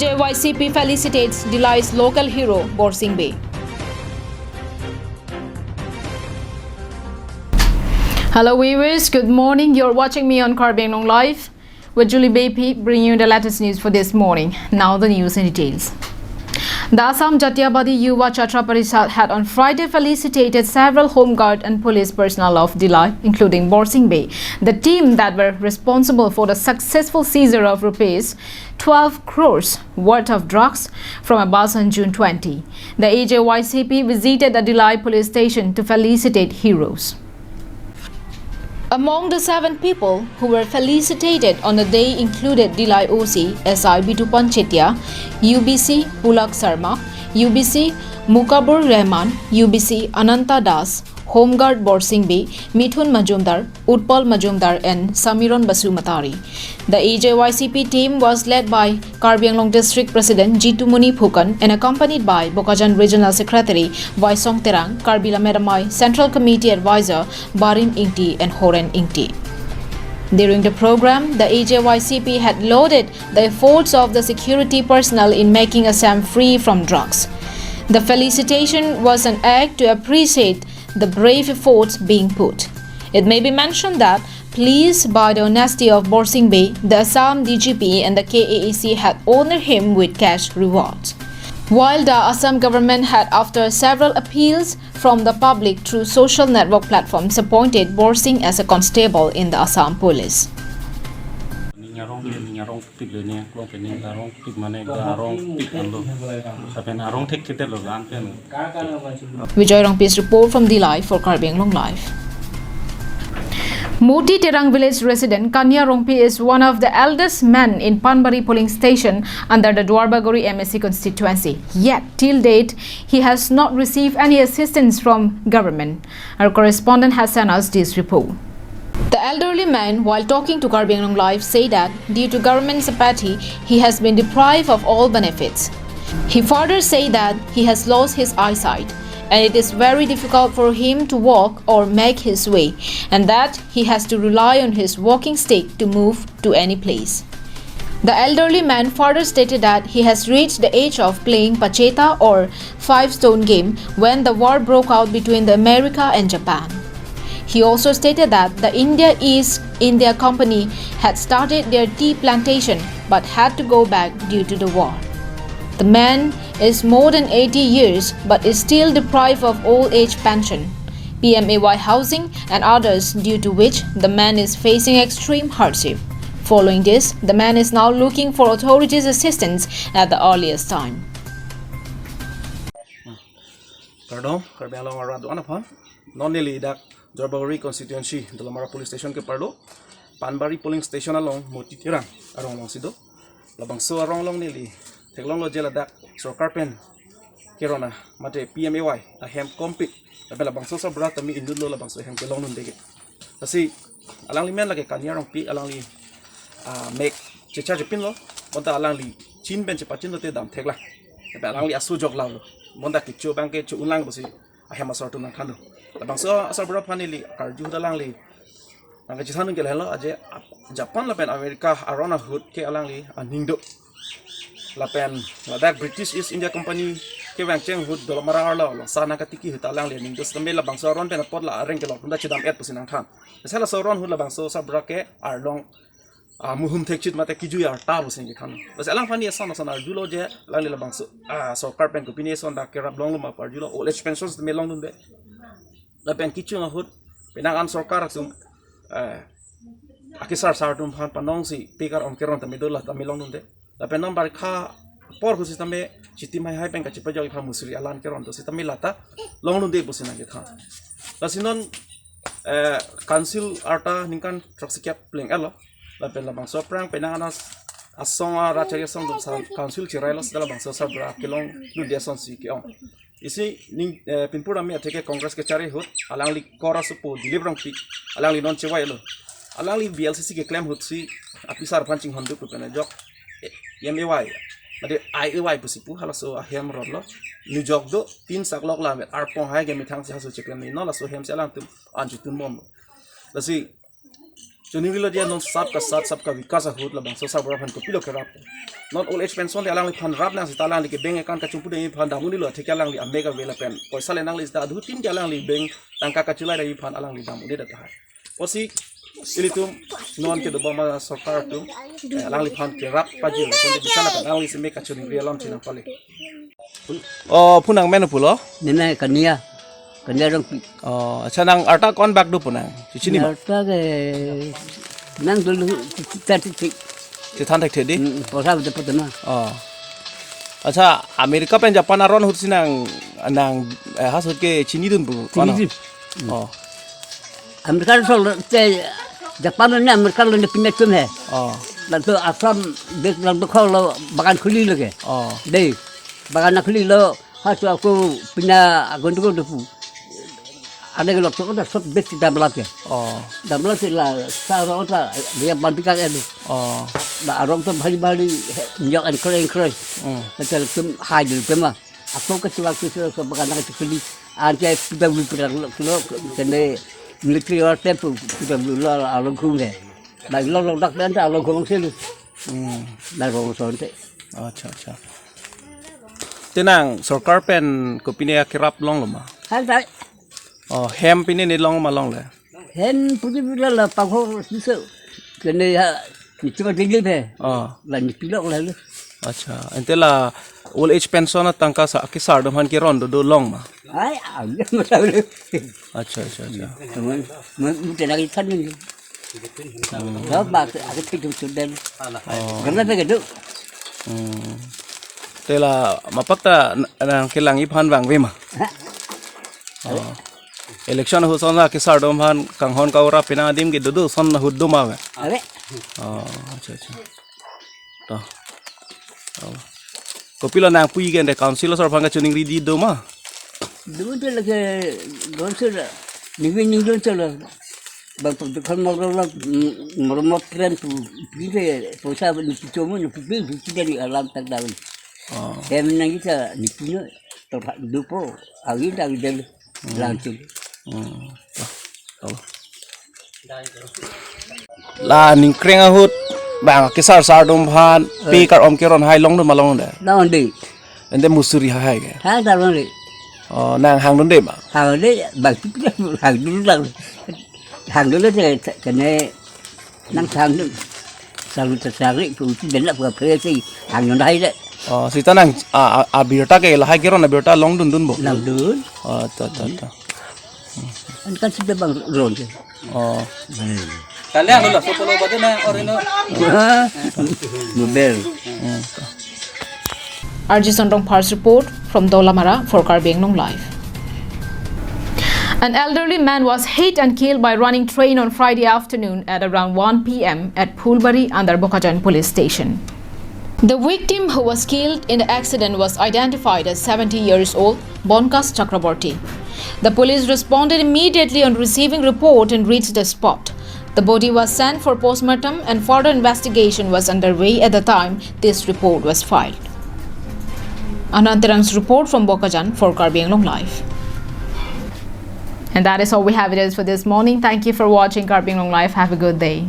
AJYCP felicitates Delhi's local hero Borsing Bey. Hello viewers, good morning. You're watching me on Karbeng Live with Julie Baby bringing you the latest news for this morning. Now the news in details. The Assam Jatiyabadi Yuva Chatra Parishad had on Friday felicitated several Home Guard and police personnel of Delhi, including Borsing Bey, the team that were responsible for the successful seizure of rupees 12 crores worth of drugs from a bus on June 20. The AJYCP visited the Delhi police station to felicitate heroes. Among the 7 people who were felicitated on the day included Delhi OC SI Bitupan Chetia, UBC Pulak Sarma, UBC Mukabur Rahman, UBC Ananta Das, Home Guard Borsing Bey, Mithun Majumdar, Utpal Majumdar and Samiron Basumatari. The AJYCP team was led by Karbi Anglong District President Jitu Muni Phukan and accompanied by Bokajan Regional Secretary Vaisong Terang, Karbi Lameramai Central Committee Advisor Barim Ingti and Horen Ingti. During the program, the AJYCP had lauded the efforts of the security personnel in making Assam free from drugs. The felicitation was an act to appreciate the brave efforts being put. It may be mentioned that, pleased by the honesty of Borsing Bey, the Assam DGP and the KAAC had honored him with cash rewards. While the Assam government had, after several appeals from the public through social network platforms, appointed Borsing as a constable in the Assam police. Vijay Rongpi's report from Delhi for Karbeng Live. Moti Terang village resident Kanya Rongpi is one of the eldest men in Panbari polling station under the Dwarbagori MSC constituency. Yet, till date, he has not received any assistance from government. Our correspondent has sent us this report. The elderly man, while talking to Karbeng Live, said that due to government's apathy, he has been deprived of all benefits. He further said that he has lost his eyesight and it is very difficult for him to walk or make his way, and that he has to rely on his walking stick to move to any place. The elderly man further stated that he has reached the age of playing pacheta or 5-stone game when the war broke out between the America and Japan. He also stated that the India East India Company had started their tea plantation but had to go back due to the war. The man is more than 80 years but is still deprived of old age pension, PMAY housing and others, due to which the man is facing extreme hardship. Following this, the man is now looking for authorities' assistance at the earliest time. Dwarbagori constituency the Lamara police station ke parlo Panbari polling station along Moti Terang arong long sido labang so arong long nili teglong lo jela dak sarkar pen kerona mate PMAY a hem compete labang so sabra tami indul lo labang so hem ke long nun dege asi alang li men lage kanya rong pi alang li make checha jepin lo monta alang li chin ben che pachin lo te dam thekla alang li asu jog law monta ki chu bang ke chu unlang bosi a hem asar tu nang khando labang so asar bra panili karju dalang li nang ke chanu ke helo aje Japan lapen America arona hut ke alang li aningdo lapen ladak British East India Company ke wang cheng hut dol marang lo sana ka tiki hut alang li ningdo stambe labang so ron pen pot la areng ke lo kunda chidam et pusinang than sala so ron hut labang so sabra ke arlong muhum thekchit mate kiju yar ta busin ke khan bas alang fani asana sana julo je lang li labang so so carpen ko pineson da ke rab long lo ma par julo old age pensions me long dun de lapen kichu nga hut pinang an sarkar sum akisar sartum phan panong si pikar on keron ta midol ta milong dun de lapen number kha por husi tame chiti mai hai pen ka chipa joi pha musri alan keron to si tame lata long dun de busina ke tha lasinon council arta ningkan traksiap pling alo lapen labang so prang pinang anas asong rachaya song dum sa council chirai los dala bang so sabra kelong lu de son si ke on isi ning pinpura me atheke congress ke chari hut alang li kora supo dilibrang pi alang li non chewai lo alang li VLCC ke claim hut si apisar punching hondu ku pena jok MAY ade IAY pusipu hala so ahem rod lo ni jok do 3 saklok la met arpong hai ge mithang si hasu cheklam ni no la so hem se alang tum anju tum mom lasi Juni rilo dia non sab ka vikas hut labang so sabra phan ko pilo kerap non old age pension de alang li phan rap nang si talang li ke bank account ka chumpu de phan damu ni lo thek alang li amega vela pen poisa le nang li sta adhu tin alang li bank tangka ka chulai dai phan alang li damu de ta posi ilitum non ke do bama sarkar tu alang li phan kerap pajil so de bisana ka alang li se me ka chuni rialon chinang pale oh punang menu pulo nena kania rong pi acha nang arta kon bak do punang chichini ma ta ke nang dulu ta ti che than thek the di posa de potna acha america pen japan aron hut sinang nang hasut ke chini dun bu amerika sol te japan ne amerika lo ne pinna tum hai la to asam de lang to khol bagan khuli lage dei bagan khuli lo hasu aku pinna agondu pu ada ke lokto da sot bet kita belak ya da belak la sa ro ta dia bandika ke da arong to bhali njok an kren betul tum hadir pema aku ke waktu ke bagan nak khuli anje kita lo kene military or temple kita lo along khung de da lo dak ben ta along khung selu da ro so te acha tenang sarkar pen ko pine kirap long lo ma hai dai hem pine ni long ma long le hen puji bila la pa ho siso kene ya ni cuma dili be la ni pilok la acha entela old age pension tangka sa ki sar do han ki ron do long ma ai ma tahu le acha mun te lagi than ni đó ba cái thích trong đen gần đây cái đó tela mapakta nang kilang iphan wang we ma election ho sona ki sar do han kang hon ka ora pina dim ki dudu son na huddu ma we are acha to kopilo nang pui gen de council sor phanga chuning ri di do ma dulu tu lagi don sur ni don sur bang tu kan mau keren tu pilih posa ni cuma ni pilih dari alam tak daun em nang kita ni punya tempat dupo agi dari dalam langsung la ning kreng ahut bang kisar sar dom phan pi kar om keron hai long do malong de daun di ende musuri hai ge ha daun di nang hang don de ma hàng đấy bang tu hàng dulu lah hàng dulu tu kena nang hàng tu selalu tercari tu dan nak berapa sih hàng yang dah ada sita nang a birta ke la hai keron na birta long dun bo long dun ta kan sudah bang ron je kalian lo so polo bade na orino mobil RG Sondong Pars report from Dolamara for Karbi Anglong Live. An elderly man was hit and killed by running train on Friday afternoon at around 1 p.m. at Phulbari under Bokajan police station. The victim who was killed in the accident was identified as 70 years old Bonkas Chakraborty. The police responded immediately on receiving report and reached the spot. The body was sent for postmortem and further investigation was underway at the time this report was filed. Anantarang's report from Bokajan for Karbi Anglong Live. And that is all we have it is for this morning. Thank you for watching Karbi Anglong Live. Have a good day.